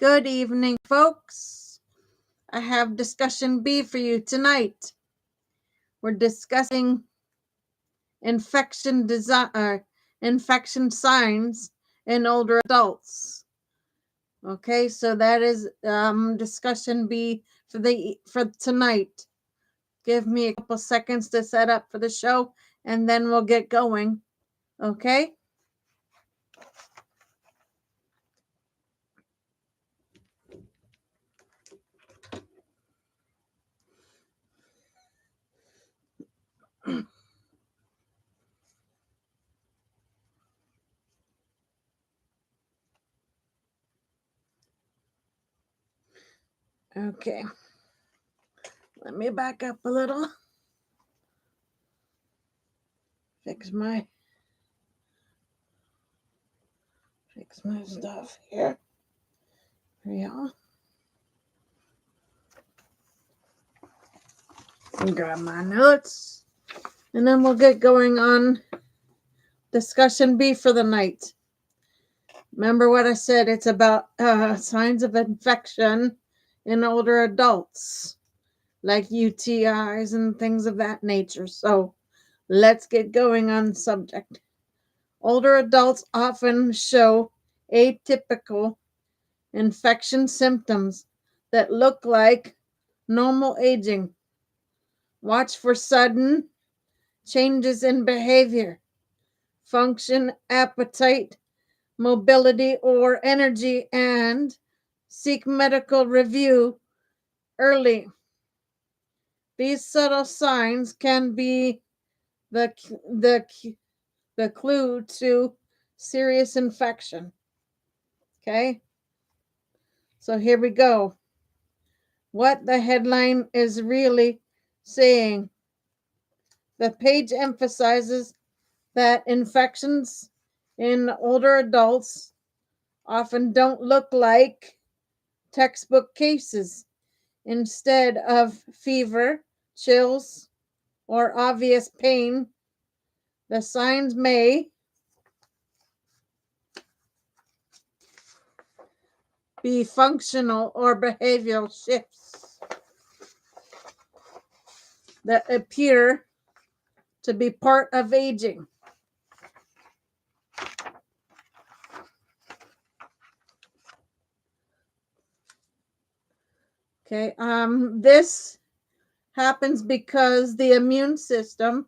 Good evening, folks. I have discussion B for you tonight. We're discussing infection signs in older adults. Okay, so that is discussion B for tonight. Give me a couple seconds to set up for the show, and then we'll get going. Okay. Okay. Let me back up a little. Fix my stuff here. Yeah. And grab my notes. And then we'll get going on discussion B for the night. Remember what I said? It's about signs of infection in older adults, like UTIs and things of that nature. So let's get going on the subject. Older adults often show atypical infection symptoms that look like normal aging. Watch for sudden changes in behavior, function, appetite, mobility, or energy, and seek medical review early. These subtle signs can be the clue to serious infection. Okay, so here we go. What the headline is really saying. The page emphasizes that infections in older adults often don't look like textbook cases. Instead of fever, chills, or obvious pain, the signs may be functional or behavioral shifts that appear to be part of aging. Okay, this happens because the immune system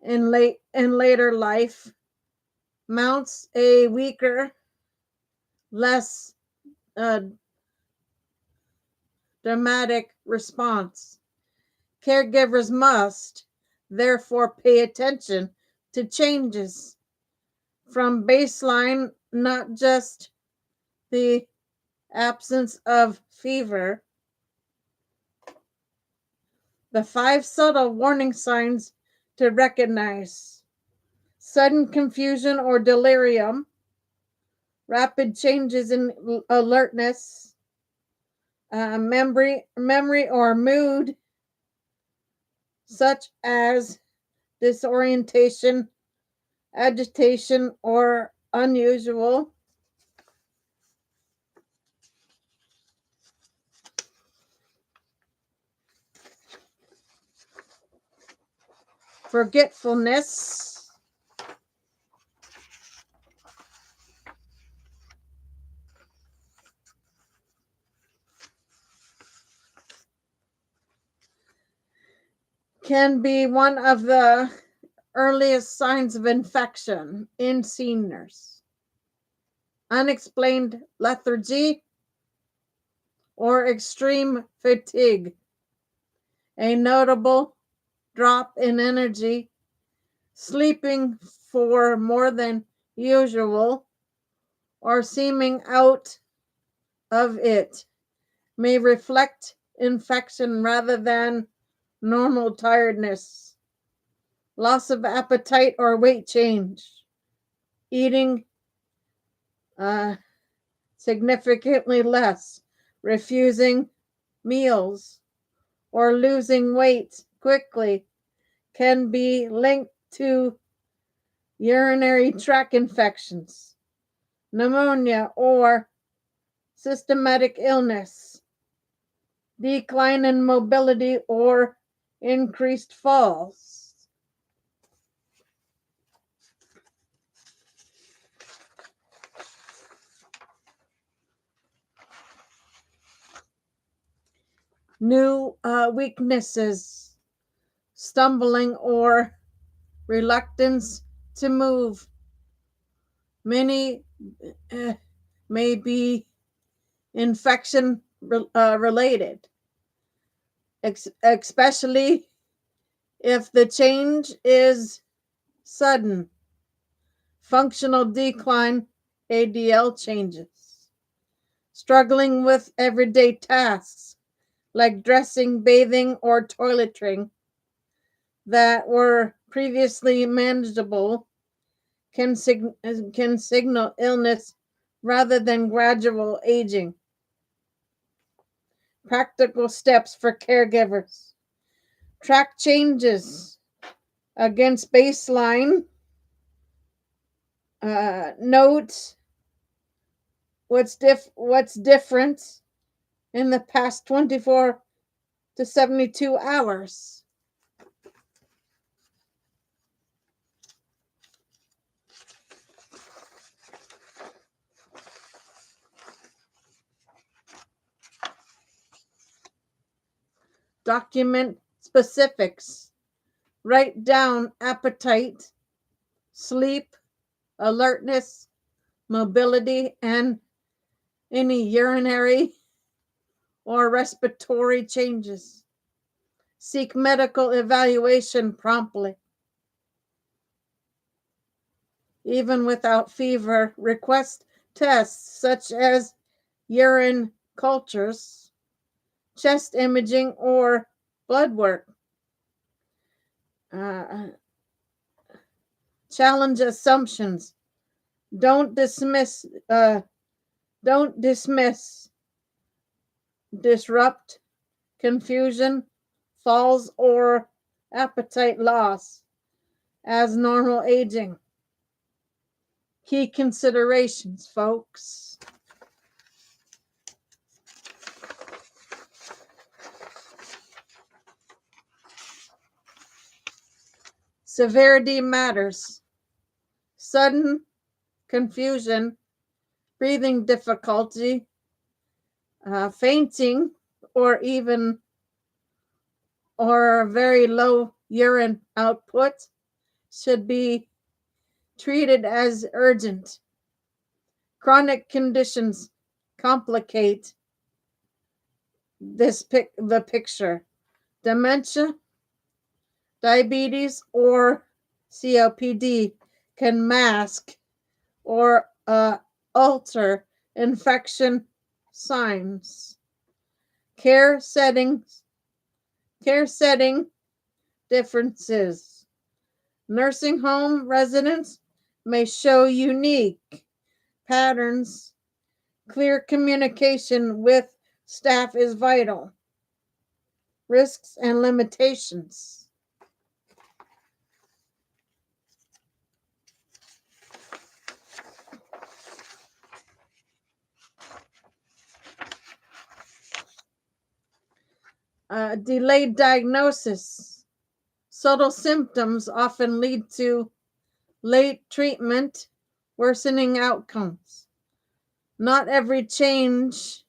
in later life mounts a weaker, less dramatic response. Caregivers must therefore pay attention to changes from baseline, not just the absence of fever. The 5 subtle warning signs to recognize: sudden confusion or delirium, rapid changes in alertness, memory or mood, such as disorientation, agitation, or unusual forgetfulness, can be one of the earliest signs of infection in seniors. Unexplained lethargy or extreme fatigue, a notable drop in energy, sleeping for more than usual, or seeming out of it, may reflect infection rather than normal tiredness. Loss of appetite or weight change, eating significantly less, refusing meals, or losing weight quickly can be linked to urinary tract infections, pneumonia, or systematic illness, decline in mobility, or increased falls. New weaknesses, stumbling or reluctance to move. Many may be infection related, especially if the change is sudden. Functional decline, ADL changes. Struggling with everyday tasks like dressing, bathing, or toileting that were previously manageable can signal illness rather than gradual aging. Practical steps for caregivers. Track changes against baseline. Note what's different in the past 24 to 72 hours. Document specifics. Write down appetite, sleep, alertness, mobility, and any urinary or respiratory changes. Seek medical evaluation promptly. Even without fever, request tests such as urine cultures, chest imaging, or blood work. Challenge assumptions. Don't dismiss, disrupt, confusion, falls, or appetite loss as normal aging. Key considerations, folks. Severity matters. Sudden confusion, breathing difficulty, fainting, or very low urine output should be treated as urgent. Chronic conditions complicate the picture. Dementia, diabetes, or COPD can mask or alter infection signs. Care setting differences. Nursing home residents may show unique patterns. Clear communication with staff is vital. Risks and limitations. Delayed diagnosis. Subtle symptoms often lead to late treatment, worsening outcomes. Not every change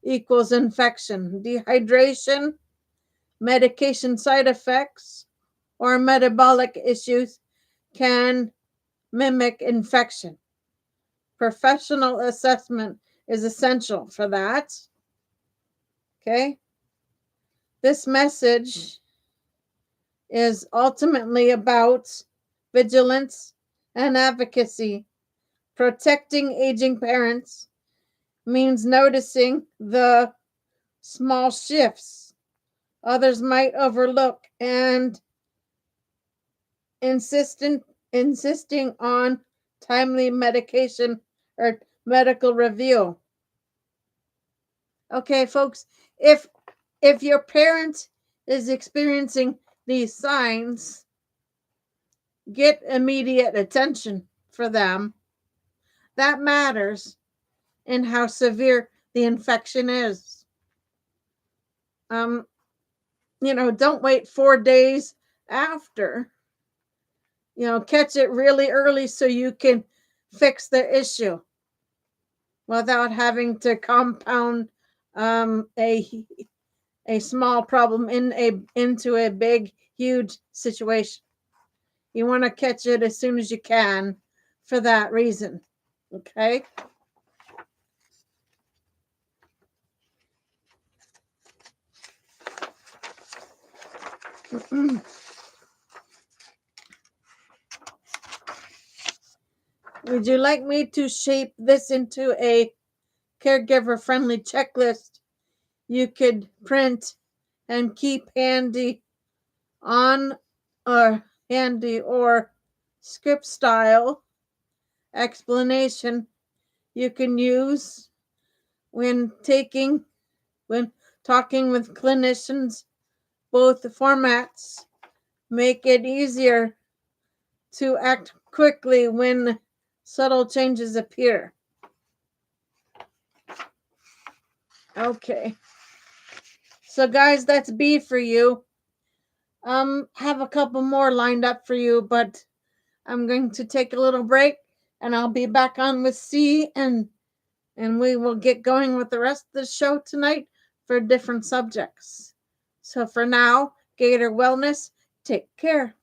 equals infection. Dehydration, medication side effects, or metabolic issues can mimic infection. Professional assessment is essential for that. Okay? This message is ultimately about vigilance and advocacy. Protecting aging parents means noticing the small shifts others might overlook and insisting on timely medication or medical review. Okay, folks, if your parent is experiencing these signs, get immediate attention for them. That matters. and how severe the infection is. Don't wait 4 days after. Catch it really early so you can fix the issue without having to compound a small problem into a big, huge situation. You want to catch it as soon as you can for that reason. Okay? Would you like me to shape this into a caregiver-friendly checklist you could print and keep handy or script style explanation you can use when talking with clinicians? Both formats make it easier to act quickly when subtle changes appear. Okay. So guys, that's B for you. Have a couple more lined up for you, but I'm going to take a little break and I'll be back on with C, and we will get going with the rest of the show tonight for different subjects. So for now, Gator Wellness, take care.